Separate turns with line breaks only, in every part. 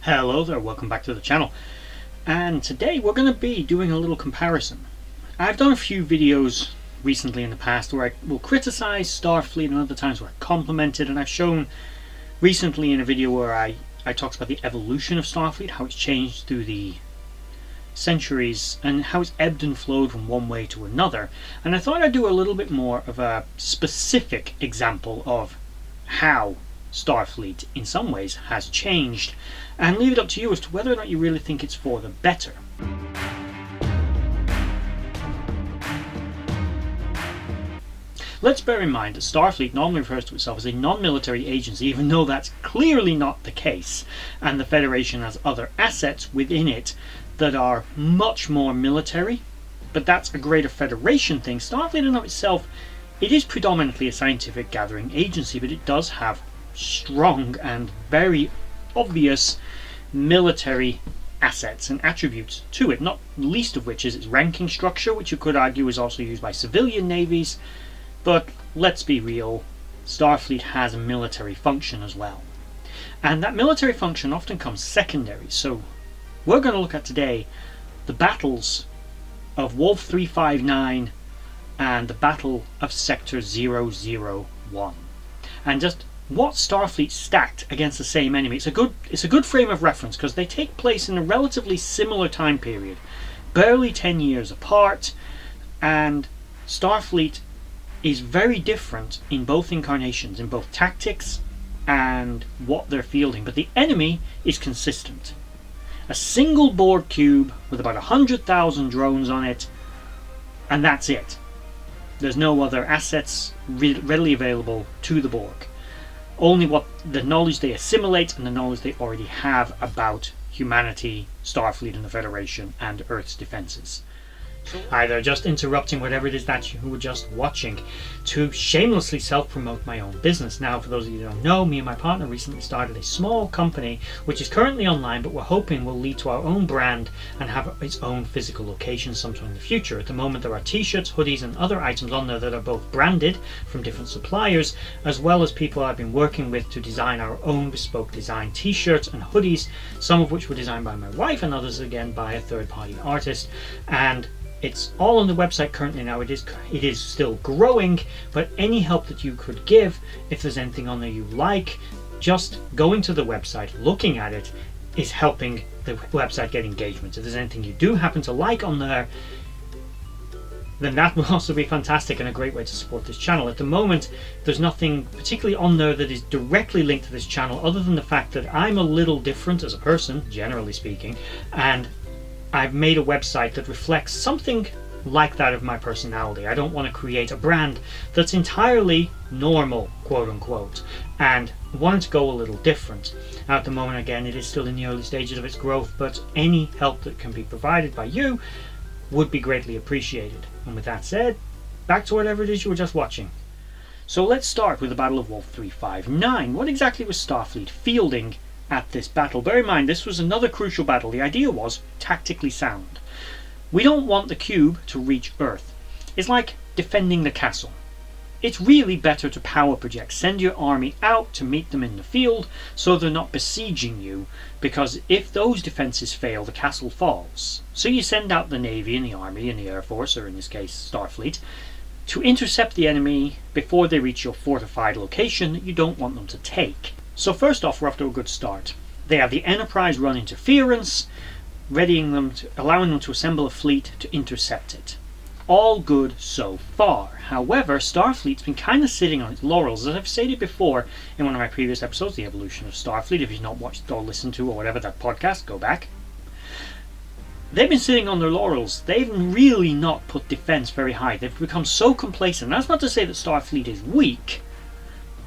Hello there, welcome back to the channel. And today we're going to be doing a little comparison. I've done a few videos recently in the past where I will criticize Starfleet and other times where I compliment it, and I've shown recently in a video where I talked about the evolution of Starfleet, how it's changed through the centuries and how it's ebbed and flowed from one way to another. And I thought I'd do a little bit more of a specific example of how Starfleet in some ways has changed, and leave it up to you as to whether or not you really think it's for the better. Let's bear in mind that Starfleet normally refers to itself as a non-military agency, even though that's clearly not the case, and the Federation has other assets within it that are much more military, but that's a greater Federation thing. Starfleet in and of itself, it is predominantly a scientific gathering agency, but it does have strong and very obvious military assets and attributes to it, not least of which is its ranking structure, which you could argue is also used by civilian navies. But let's be real, Starfleet has a military function as well, and that military function often comes secondary. So we're going to look at today the battles of Wolf 359 and the Battle of Sector 001, and just what Starfleet stacked against the same enemy. It's a good frame of reference because they take place in a relatively similar time period, barely 10 years apart, and Starfleet is very different in both incarnations, in both tactics and what they're fielding, but the enemy is consistent. A single Borg cube with about 100,000 drones on it, and that's it. There's no other assets readily available to the Borg. Only what the knowledge they assimilate and the knowledge they already have about humanity, Starfleet and the Federation, and Earth's defenses. Hi there, just interrupting whatever it is that you were just watching to shamelessly self-promote my own business. Now, for those of you who don't know, me and my partner recently started a small company which is currently online, but we're hoping will lead to our own brand and have its own physical location sometime in the future. At the moment there are t-shirts, hoodies and other items on there that are both branded from different suppliers, as well as people I've been working with to design our own bespoke design t-shirts and hoodies, some of which were designed by my wife and others again by a third-party artist. And it's all on the website currently now. It is still growing, but any help that you could give, if there's anything on there you like, just going to the website, looking at it, is helping the website get engagement. If there's anything you do happen to like on there, then that will also be fantastic and a great way to support this channel. At the moment, there's nothing particularly on there that is directly linked to this channel, other than the fact that I'm a little different as a person, generally speaking, and I've made a website that reflects something like that of my personality. I don't want to create a brand that's entirely normal, quote unquote, and wanted to go a little different. Now, at the moment, again, it is still in the early stages of its growth, but any help that can be provided by you would be greatly appreciated. And with that said, back to whatever it is you were just watching. So let's start with the Battle of Wolf 359. What exactly was Starfleet fielding at this battle? Bear in mind, this was another crucial battle. The idea was tactically sound. We don't want the cube to reach Earth. It's like defending the castle. It's really better to power project. Send your army out to meet them in the field so they're not besieging you, because if those defenses fail, the castle falls. So you send out the Navy and the Army and the Air Force, or in this case Starfleet, to intercept the enemy before they reach your fortified location that you don't want them to take. So first off, we're off to a good start. They have the Enterprise run interference, allowing them to assemble a fleet to intercept it. All good so far. However, Starfleet's been kind of sitting on its laurels. As I've stated before in one of my previous episodes, The Evolution of Starfleet, if you've not watched or listened to or whatever that podcast, go back. They've been sitting on their laurels. They've really not put defense very high. They've become so complacent. That's not to say that Starfleet is weak,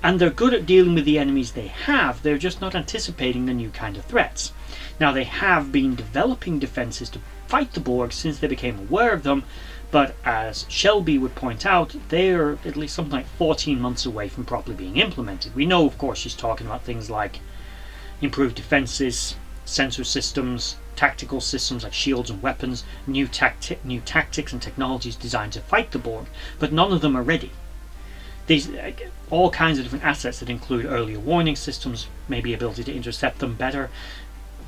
and they're good at dealing with the enemies they have. They're just not anticipating the new kind of threats. Now, they have been developing defenses to fight the Borg since they became aware of them, but as Shelby would point out, they're at least something like 14 months away from properly being implemented. We know, of course, she's talking about things like improved defenses, sensor systems, tactical systems like shields and weapons, new tactics and technologies designed to fight the Borg, but none of them are ready. These all kinds of different assets that include earlier warning systems, maybe ability to intercept them better,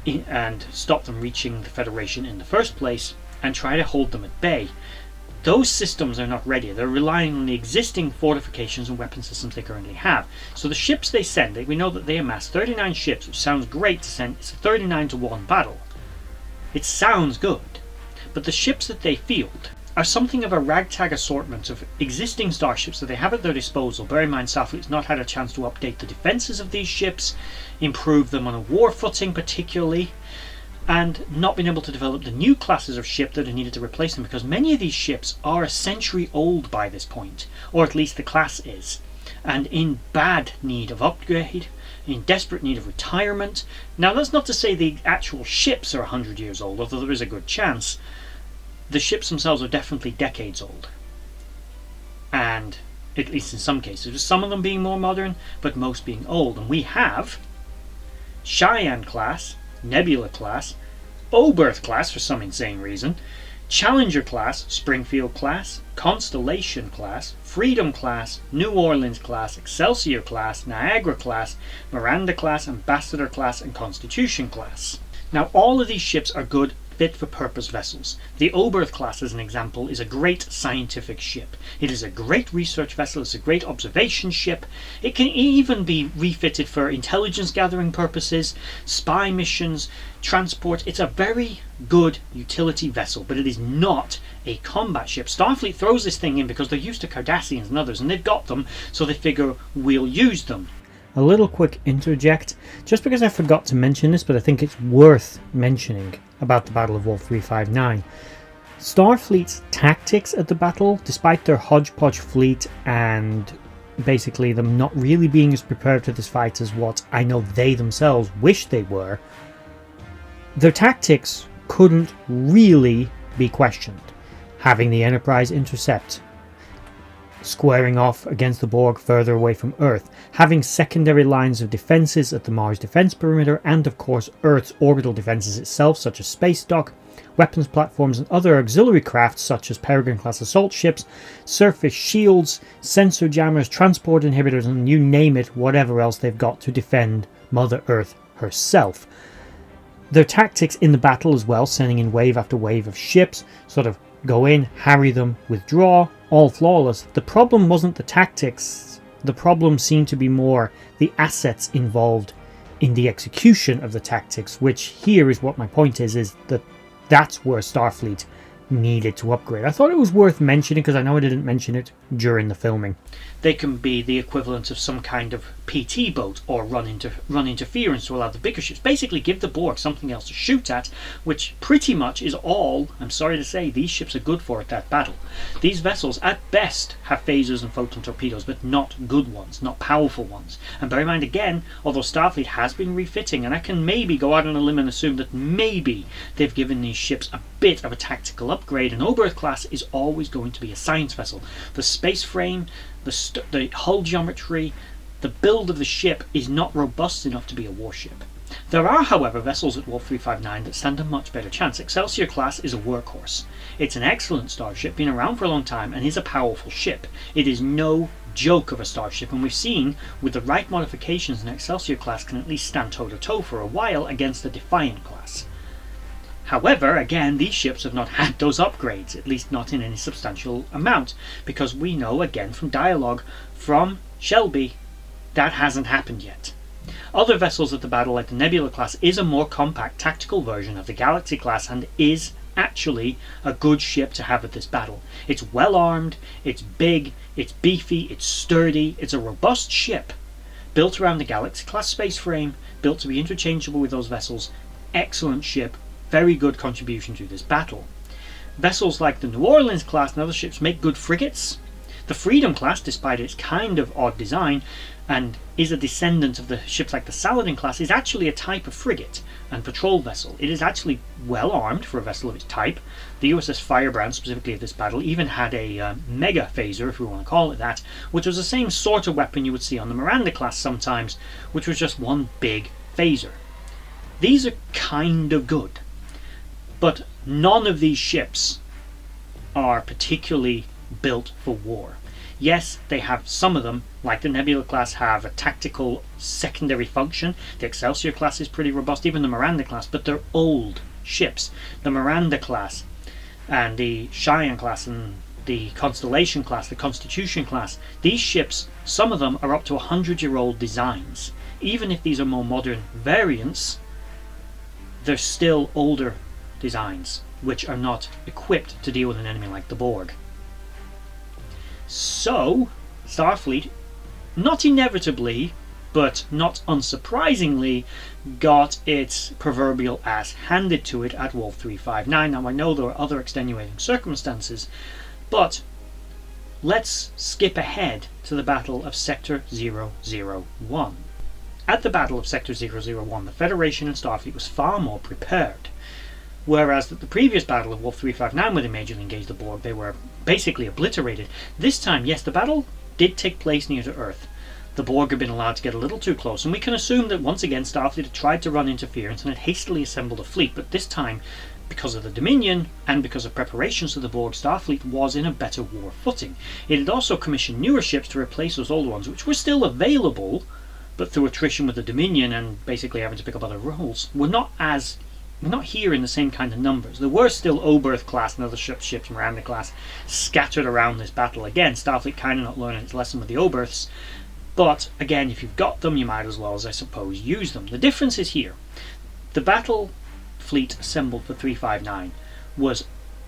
and stop them reaching the Federation in the first place, and try to hold them at bay. Those systems are not ready. They're relying on the existing fortifications and weapon systems they currently have. So the ships they send, we know that they amass 39 ships, which sounds great to send. It's a 39 to 1 battle. It sounds good. But the ships that they field are something of a ragtag assortment of existing starships that they have at their disposal. Bear in mind, Starfleet's not had a chance to update the defences of these ships, improve them on a war footing particularly, and not been able to develop the new classes of ship that are needed to replace them, because many of these ships are a century old by this point, or at least the class is, and in bad need of upgrade, in desperate need of retirement. Now that's not to say the actual ships are 100 years old, although there is a good chance. The ships themselves are definitely decades old, and at least in some cases, with some of them being more modern, but most being old. And we have Cheyenne class, Nebula class, Oberth class for some insane reason, Challenger class, Springfield class, Constellation class, Freedom class, New Orleans class, Excelsior class, Niagara class, Miranda class, Ambassador class, and Constitution class. Now all of these ships are good fit-for-purpose vessels. The Oberth class, as an example, is a great scientific ship. It is a great research vessel, it's a great observation ship. It can even be refitted for intelligence gathering purposes, spy missions, transport. It's a very good utility vessel, but it is not a combat ship. Starfleet throws this thing in because they're used to Cardassians and others, and they've got them, so they figure we'll use them.
A little quick interject, just because I forgot to mention this, but I think it's worth mentioning about the Battle of Wolf 359. Starfleet's tactics at the battle, despite their hodgepodge fleet and basically them not really being as prepared for this fight as what I know they themselves wish they were, their tactics couldn't really be questioned. Having the Enterprise intercept, squaring off against the Borg further away from Earth, having secondary lines of defences at the Mars defence perimeter, and of course Earth's orbital defences itself, such as space dock, weapons platforms, and other auxiliary crafts such as Peregrine class assault ships, surface shields, sensor jammers, transport inhibitors, and you name it, whatever else they've got to defend Mother Earth herself. Their tactics in the battle as well, sending in wave after wave of ships, sort of go in, harry them, withdraw, all flawless. The problem wasn't the tactics, the problem seemed to be more the assets involved in the execution of the tactics, which here is what my point is that that's where Starfleet needed to upgrade. I thought it was worth mentioning because I know I didn't mention it during the filming.
They can be the equivalent of some kind of PT boat, or run interference to allow the bigger ships. Basically give the Borg something else to shoot at, which pretty much is all, I'm sorry to say, these ships are good for at that battle. These vessels at best have phasers and photon torpedoes, but not good ones, not powerful ones. And bear in mind again, although Starfleet has been refitting, and I can maybe go out on a limb and assume that maybe they've given these ships a bit of a tactical upgrade, and Oberth class is always going to be a science vessel. The space frame, the hull geometry, the build of the ship is not robust enough to be a warship. There are, however, vessels at Wolf 359 that stand a much better chance. Excelsior class is a workhorse. It's an excellent starship, been around for a long time, and is a powerful ship. It is no joke of a starship, and we've seen with the right modifications an Excelsior class can at least stand toe-to-toe for a while against the Defiant class. However, again, these ships have not had those upgrades, at least not in any substantial amount, because we know, again, from dialogue from Shelby, that hasn't happened yet. Other vessels at the battle, like the Nebula class, is a more compact tactical version of the Galaxy class, and is actually a good ship to have at this battle. It's well armed, it's big, it's beefy, it's sturdy, it's a robust ship, built around the Galaxy class space frame, built to be interchangeable with those vessels. Excellent ship. Very good contribution to this battle. Vessels like the New Orleans class and other ships make good frigates. The Freedom class, despite its kind of odd design, and is a descendant of the ships like the Saladin class, is actually a type of frigate and patrol vessel. It is actually well armed for a vessel of its type. The USS Firebrand, specifically of this battle, even had a mega phaser, if we want to call it that, which was the same sort of weapon you would see on the Miranda class sometimes, which was just one big phaser. These are kind of good. But none of these ships are particularly built for war. Yes, they have some of them, like the Nebula class, have a tactical secondary function. The Excelsior class is pretty robust, even the Miranda class, but they're old ships. The Miranda class and the Cheyenne class and the Constellation class, the Constitution class, these ships, some of them are up to 100-year-old designs. Even if these are more modern variants, they're still older designs, which are not equipped to deal with an enemy like the Borg. So, Starfleet, not inevitably, but not unsurprisingly, got its proverbial ass handed to it at Wolf 359. Now, I know there are other extenuating circumstances, but let's skip ahead to the Battle of Sector 001. At the Battle of Sector 001, the Federation and Starfleet was far more prepared. Whereas at the previous battle of Wolf 359, where they majorly engaged the Borg, they were basically obliterated. This time, yes, the battle did take place near to Earth. The Borg had been allowed to get a little too close, and we can assume that once again Starfleet had tried to run interference and had hastily assembled a fleet, but this time, because of the Dominion and because of preparations for the Borg, Starfleet was in a better war footing. It had also commissioned newer ships to replace those older ones, which were still available, but through attrition with the Dominion and basically having to pick up other roles, were not here in the same kind of numbers. There were still Oberth class and other ships, Miranda class, scattered around this battle. Again, Starfleet kind of not learning its lesson with the Oberths, but again, if you've got them, you might as well, as I suppose, use them. The difference is here. The battle fleet assembled for 359 was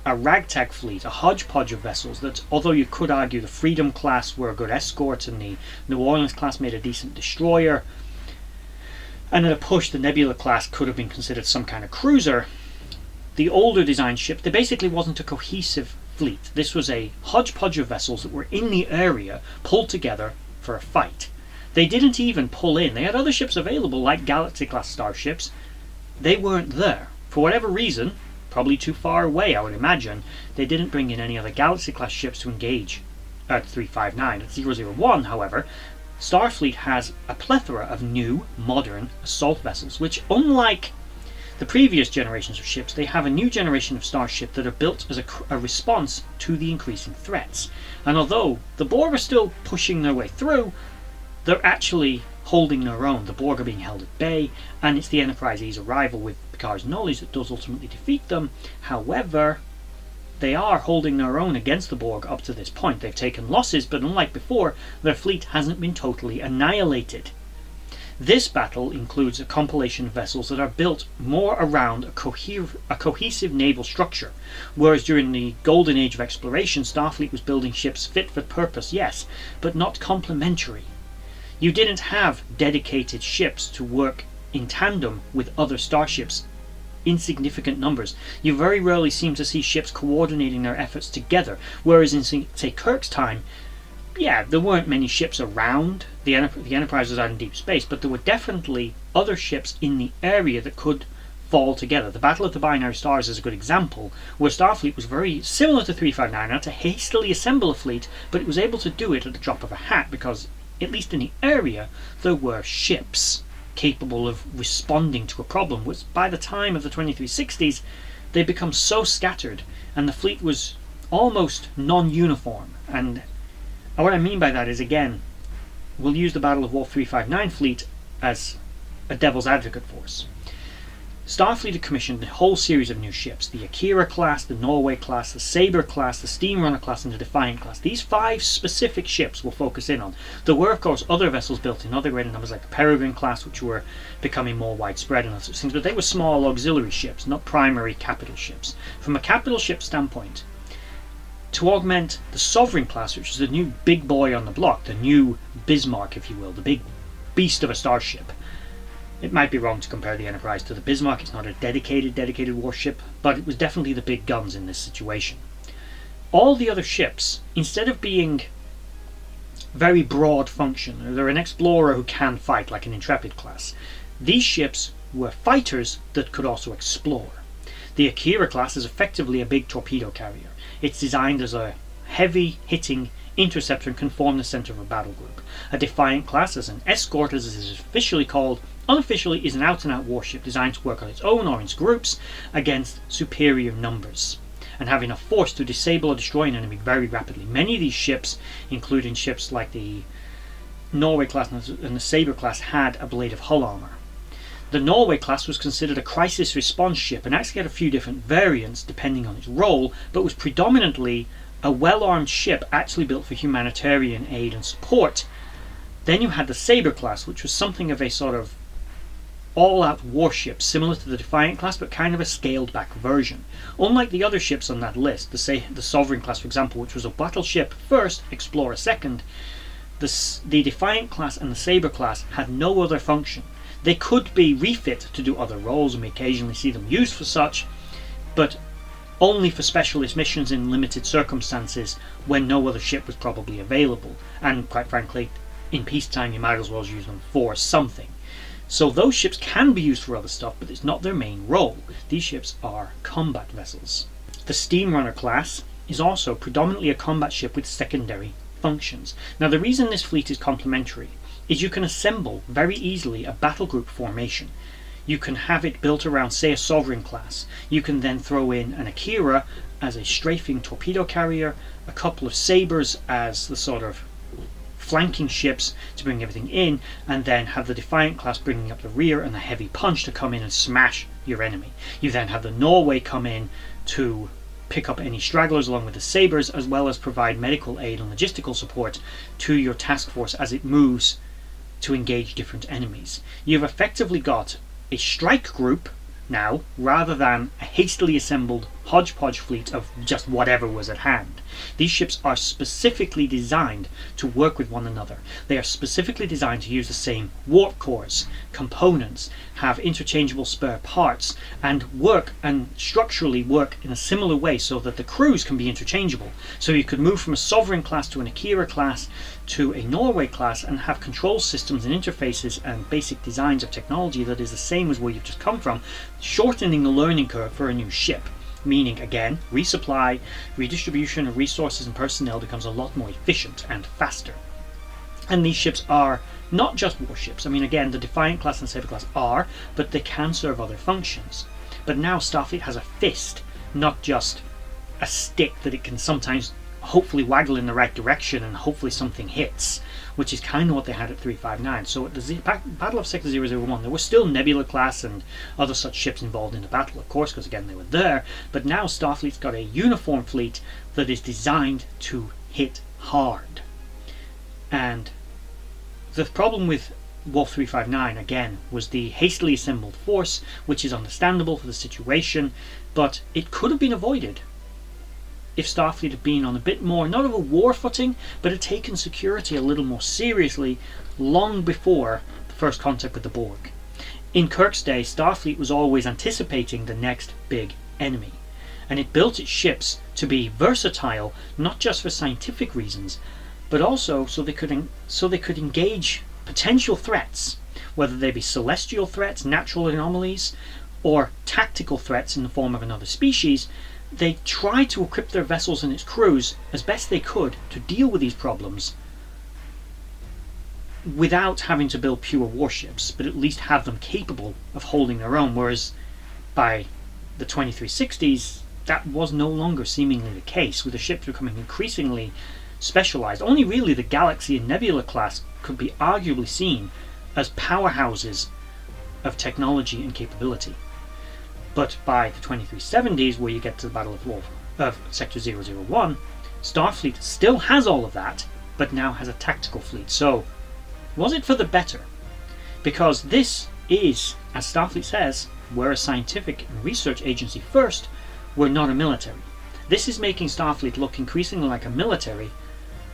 a ragtag fleet, a hodgepodge of vessels that, although you could argue the Freedom class were a good escort and the New Orleans class made a decent destroyer, and at a push the Nebula class could have been considered some kind of cruiser, the older design ship, there basically wasn't a cohesive fleet. This was a hodgepodge of vessels that were in the area, pulled together for a fight. They didn't even pull in. They had other ships available, like Galaxy class starships. They weren't there. For whatever reason, probably too far away, I would imagine, they didn't bring in any other Galaxy class ships to engage at 359. At 001, however, Starfleet has a plethora of new, modern assault vessels, which, unlike the previous generations of ships, they have a new generation of starship that are built as a response to the increasing threats. And although the Borg are still pushing their way through, they're actually holding their own. The Borg are being held at bay, and it's the Enterprise's arrival with Picard's knowledge that does ultimately defeat them. However, they are holding their own against the Borg up to this point. They've taken losses, but unlike before, their fleet hasn't been totally annihilated. This battle includes a compilation of vessels that are built more around a cohesive naval structure, whereas during the golden age of exploration, Starfleet was building ships fit for purpose, yes, but not complementary. You didn't have dedicated ships to work in tandem with other starships in significant numbers. You very rarely seem to see ships coordinating their efforts together, whereas in, say, Kirk's time, yeah, there weren't many ships around. The Enterprise was out in deep space, but there were definitely other ships in the area that could fall together. The Battle of the Binary Stars is a good example, where Starfleet was very similar to 359, had to hastily assemble a fleet, but it was able to do it at the drop of a hat because, at least in the area, there were ships capable of responding to a problem, which by the time of the 2360s, they'd become so scattered, and the fleet was almost non-uniform. And what I mean by that is, again, we'll use the Battle of Wolf 359 fleet as a devil's advocate force. Starfleet had commissioned a whole series of new ships: the Akira class, the Norway class, the Sabre class, the Steamrunner class, and the Defiant class. These 5 specific ships we'll focus in on. There were, of course, other vessels built in other greater numbers, like the Peregrine class, which were becoming more widespread and other things, but they were small auxiliary ships, not primary capital ships. From a capital ship standpoint, to augment the Sovereign class, which is the new big boy on the block, the new Bismarck, if you will, the big beast of a starship. It might be wrong to compare the Enterprise to the Bismarck. It's not a dedicated warship, but it was definitely the big guns in this situation. All the other ships, instead of being very broad function, they're an explorer who can fight, like an Intrepid class, these ships were fighters that could also explore. The Akira class is effectively a big torpedo carrier. It's designed as a heavy-hitting interceptor and can form the center of a battle group. A Defiant class, as an escort, as it is officially called, unofficially is an out-and-out warship designed to work on its own or in groups against superior numbers. and have enough force to disable or destroy an enemy very rapidly. Many of these ships, including ships like the Norway class and the Sabre class, had a blade of hull armor. The Norway class was considered a crisis response ship and actually had a few different variants depending on its role, but was predominantly a well-armed ship actually built for humanitarian aid and support. Then you had the Sabre class, which was something of a sort of all-out warship similar to the Defiant class, but kind of a scaled-back version. Unlike the other ships on that list, the Sovereign class, for example, which was a battleship first, explorer second, the Defiant class and the Sabre class had no other function. They could be refit to do other roles, and we occasionally see them used for such, but only for specialist missions in limited circumstances when no other ship was probably available. And quite frankly, in peacetime you might as well use them for something. So those ships can be used for other stuff, but it's not their main role. These ships are combat vessels. The Steamrunner class is also predominantly a combat ship with secondary functions. Now the reason this fleet is complementary is you can assemble very easily a battle group formation. You can have it built around, say, a Sovereign class. You can then throw in an Akira as a strafing torpedo carrier, a couple of Sabres as the sort of flanking ships to bring everything in, and then have the Defiant class bringing up the rear and the Heavy Punch to come in and smash your enemy. You then have the Norway come in to pick up any stragglers along with the Sabres, as well as provide medical aid and logistical support to your task force as it moves to engage different enemies. You've effectively got a strike group now, rather than a hastily assembled hodgepodge fleet of just whatever was at hand. These ships are specifically designed to work with one another. They are specifically designed to use the same warp cores, components, have interchangeable spare parts, and structurally work in a similar way so that the crews can be interchangeable. So you could move from a Sovereign class to an Akira class to a Norway class and have control systems and interfaces and basic designs of technology that is the same as where you've just come from, shortening the learning curve for a new ship. Meaning, again, resupply, redistribution of resources and personnel becomes a lot more efficient and faster. And these ships are not just warships. I mean, again, the Defiant class and Sabre class are, but they can serve other functions. But now Starfleet has a fist, not just a stick that it can sometimes hopefully waggle in the right direction and hopefully something hits, which is kind of what they had at 359. So at the Battle of Sector 001, there were still Nebula class and other such ships involved in the battle, of course, because again they were there, but now Starfleet's got a uniform fleet that is designed to hit hard. And the problem with Wolf 359, again, was the hastily assembled force, which is understandable for the situation, but it could have been avoided if Starfleet had been on a bit more, not of a war footing, but had taken security a little more seriously long before the first contact with the Borg. In Kirk's day, Starfleet was always anticipating the next big enemy, and it built its ships to be versatile, not just for scientific reasons, but also so they could engage potential threats, whether they be celestial threats, natural anomalies, or tactical threats in the form of another species. They tried to equip their vessels and its crews as best they could to deal with these problems without having to build pure warships, but at least have them capable of holding their own, whereas by the 2360s that was no longer seemingly the case, with the ships becoming increasingly specialized. Only really the Galaxy and Nebula class could be arguably seen as powerhouses of technology and capability. But by the 2370s, where you get to the Battle of Sector 001, Starfleet still has all of that, but now has a tactical fleet. So, was it for the better? Because this is, as Starfleet says, we're a scientific and research agency first, we're not a military. This is making Starfleet look increasingly like a military,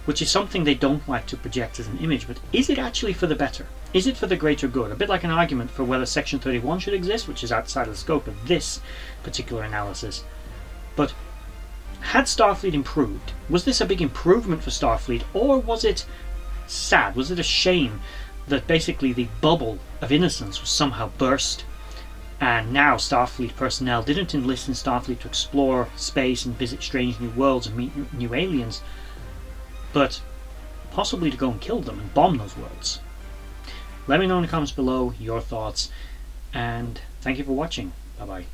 which is something they don't like to project as an image, but is it actually for the better? Is it for the greater good? A bit like an argument for whether Section 31 should exist, which is outside of the scope of this particular analysis. But had Starfleet improved? Was this a big improvement for Starfleet, or was it sad? Was it a shame that basically the bubble of innocence was somehow burst, and now Starfleet personnel didn't enlist in Starfleet to explore space and visit strange new worlds and meet new aliens, but possibly to go and kill them and bomb those worlds? Let me know in the comments below your thoughts, and thank you for watching. Bye bye.